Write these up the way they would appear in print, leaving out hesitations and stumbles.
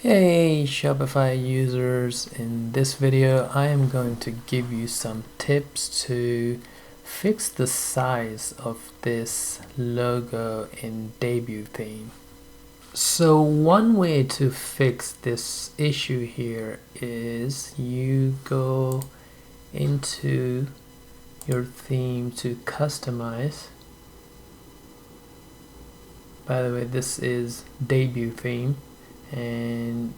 Hey Shopify users, in this video I am going to give you some tips to fix the size of this logo in debut theme. So one way to fix this issue here is you go into your theme to customize. By the way, this is debut theme, and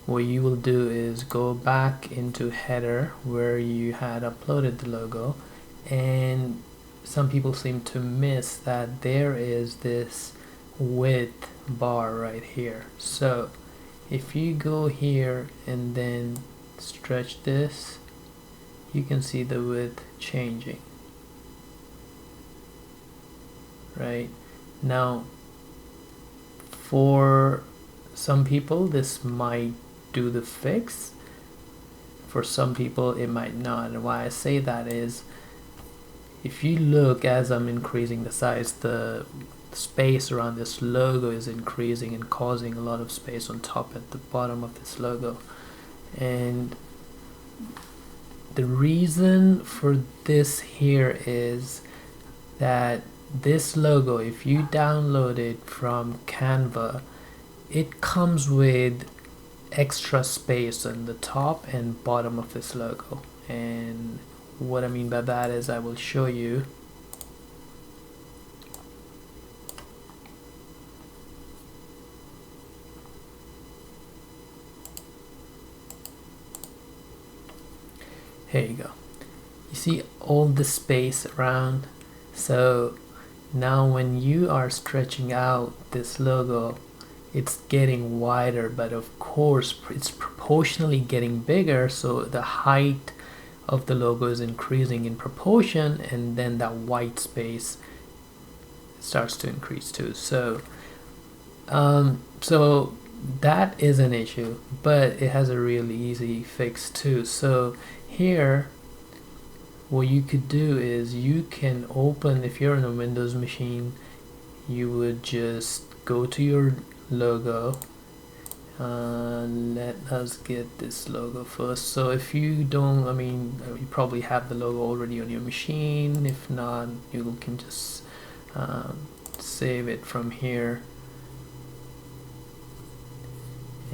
what you will do is go back into header where you had uploaded the logo, and some people seem to miss that there is this width bar right here. So if you go here and then stretch this, you can see the width changing. Right now, for some people this might do the fix, for some people it might not. And why I say that is, if you look, as I'm increasing the size, the space around this logo is increasing and causing a lot of space on top at the bottom of this logo. And the reason for this here is that this logo, if you download it from Canva, it comes with extra space on the top and bottom of this logo. And what I mean by that is, I will show you. Here you go. You see all the space around. So now when you are stretching out this logo, it's getting wider, but of course it's proportionally getting bigger, so the height of the logo is increasing in proportion, and then that white space starts to increase too. So that is an issue, but it has a really easy fix too. So here, what you could do is you can open, if you're on a Windows machine, you would just go to your logo. Let us get this logo first. So if you don't, you probably have the logo already on your machine. If not, you can just save it from here.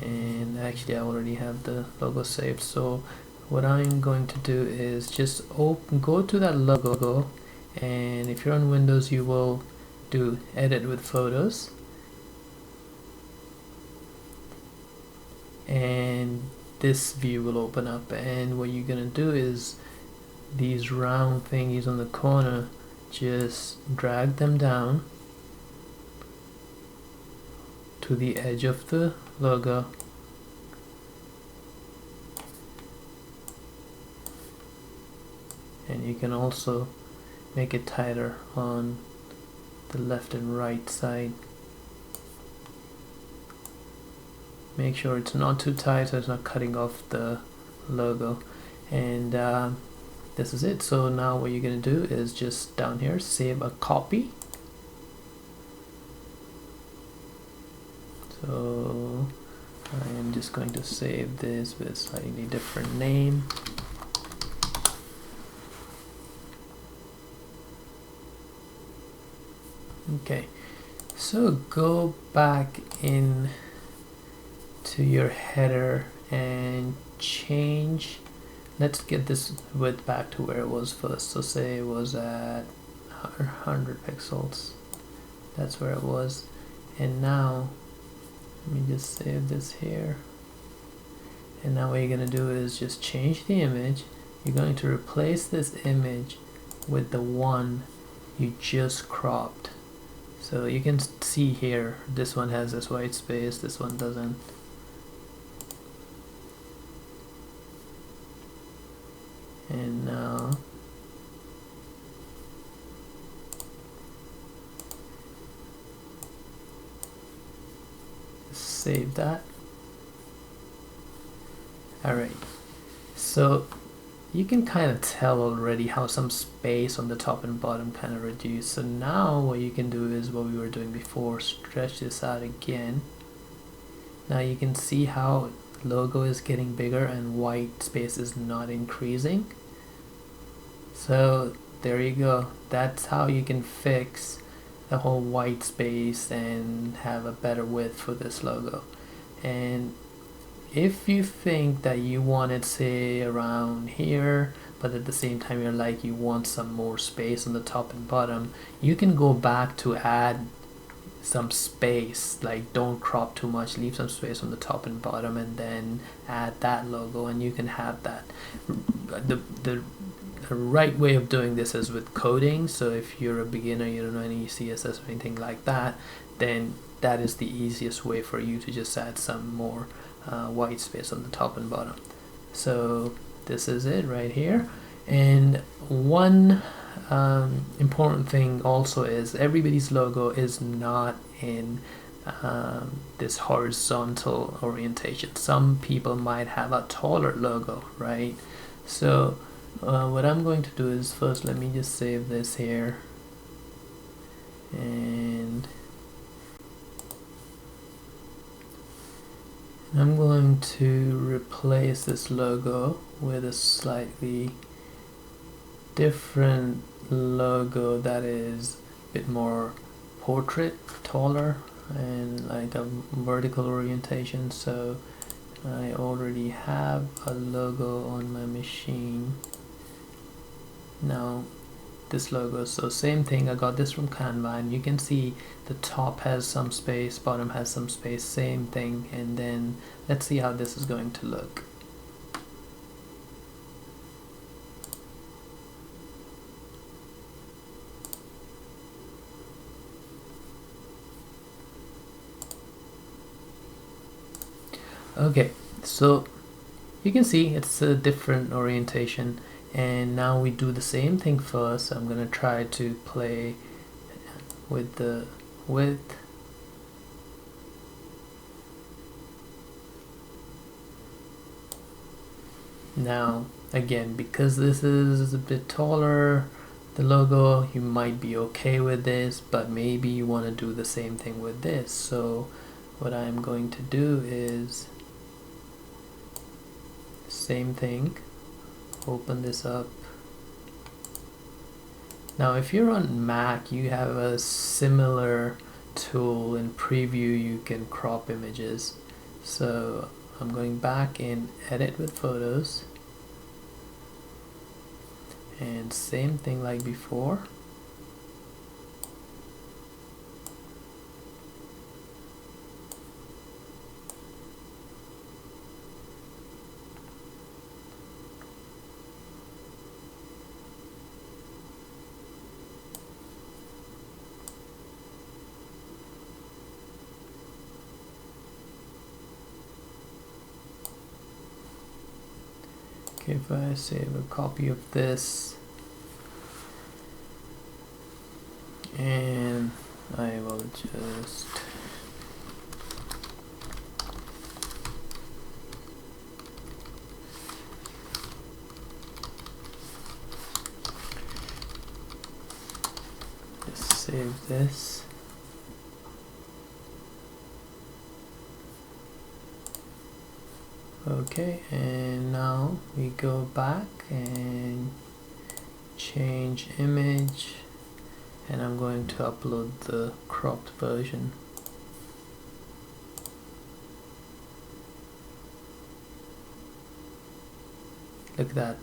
And actually I already have the logo saved, so what I'm going to do is just go to that logo, and if you're on Windows you will do edit with photos, and this view will open up. And what you're gonna do is, these round thingies on the corner, just drag them down to the edge of the logo, and you can also make it tighter on the left and right side. Make sure it's not too tight so it's not cutting off the logo. And this is it. So now what you're going to do is just down here save a copy. So I am just going to save this with a slightly different name. Okay, so go back in to your header and change. Let's get this width back to where it was first. So say it was at 100 pixels. That's where it was. And now let me just save this here. And now what you're going to do is just change the image. You're going to replace this image with the one you just cropped. So you can see here, this one has this white space, this one doesn't. And now save that. Alright, so you can kind of tell already how some space on the top and bottom kind of reduced. So now what you can do is what we were doing before, stretch this out again, Now you can see how logo is getting bigger and white space is not increasing. So there you go. That's how you can fix the whole white space and have a better width for this logo. And if you think that you want it, say, around here, but at the same time you're like you want some more space on the top and bottom, you can go back to add some space. Like, don't crop too much, leave some space on the top and bottom, and then add that logo, and you can have that. The right way of doing this is with coding. So if you're a beginner, you don't know any CSS or anything like that, then that is the easiest way for you to just add some more white space on the top and bottom. So this is it right here. And one important thing also is everybody's logo is not in this horizontal orientation. Some people might have a taller logo, right? So what I'm going to do is, first let me just save this here, and I'm going to replace this logo with a slightly different logo that is a bit more portrait, taller, and like a vertical orientation. So I already have a logo on my machine. Now this logo, so same thing, I got this from Canva, and you can see the top has some space, bottom has some space, same thing. And then let's see how this is going to look. Okay, so you can see it's a different orientation. And now we do the same thing first. I'm gonna try to play with the width. Now again, because this is a bit taller, the logo, you might be okay with this, but maybe you want to do the same thing with this. So what I'm going to do is same thing, open this up. Now if you're on Mac, you have a similar tool in Preview. You can crop images. So I'm going back in Edit with Photos, and same thing like before. Okay, if I save a copy of this, and I will just save this. Okay, and now we go back and change image, and I'm going to upload the cropped version. Look at that.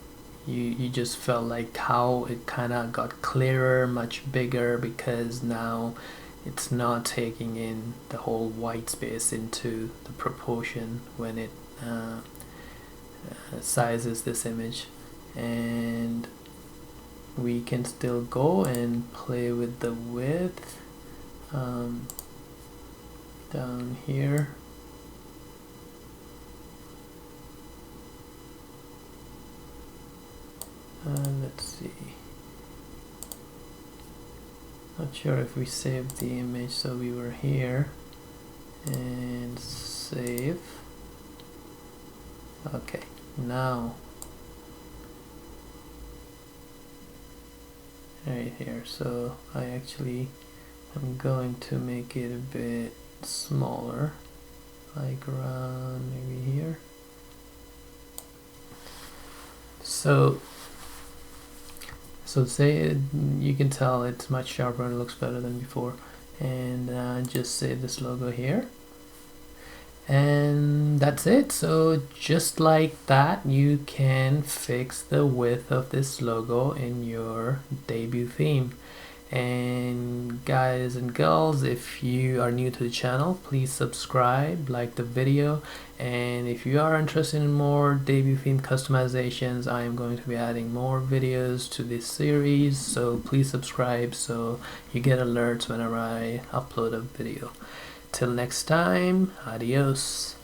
You just felt like how it kind of got clearer, much bigger, because now it's not taking in the whole white space into the proportion when it sizes this image. And we can still go and play with the width down here. Let's see, not sure if we saved the image, so we were here and save. Okay, now right here, so I'm going to make it a bit smaller. like around maybe here. So say you can tell it's much sharper and looks better than before, and just save this logo here, and that's it. So just like that, you can fix the width of this logo in your debut theme. And guys and girls, if you are new to the channel, please subscribe, like the video, and if you are interested in more debut theme customizations, I am going to be adding more videos to this series, so please subscribe so you get alerts whenever I upload a video. Till next time, adios.